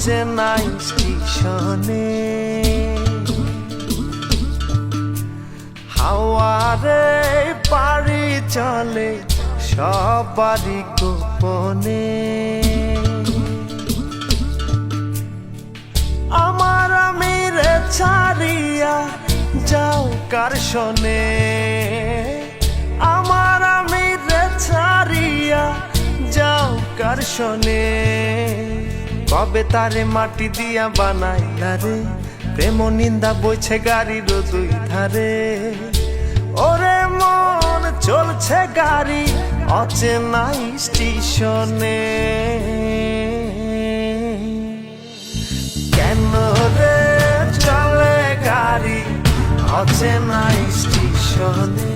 অচেনা স্টেশনে। হাওয়ারে পাড়ি চলে সবারই গোপনে। আমার আমিরে ছাড়িয়া যাও কার শোনে, আমার আমিরে ছাড়িয়া যাও কার শোনে। কবে তারে মাটি দিয়া বানাইলা রে, প্রেম নিন্দা বইছে গাড়ির দুই ধারে। ওরে মন চলছে গাড়ি অচেনা স্টেশনে। কেন রে চলে গাড়ি অচেনা স্টেশনে।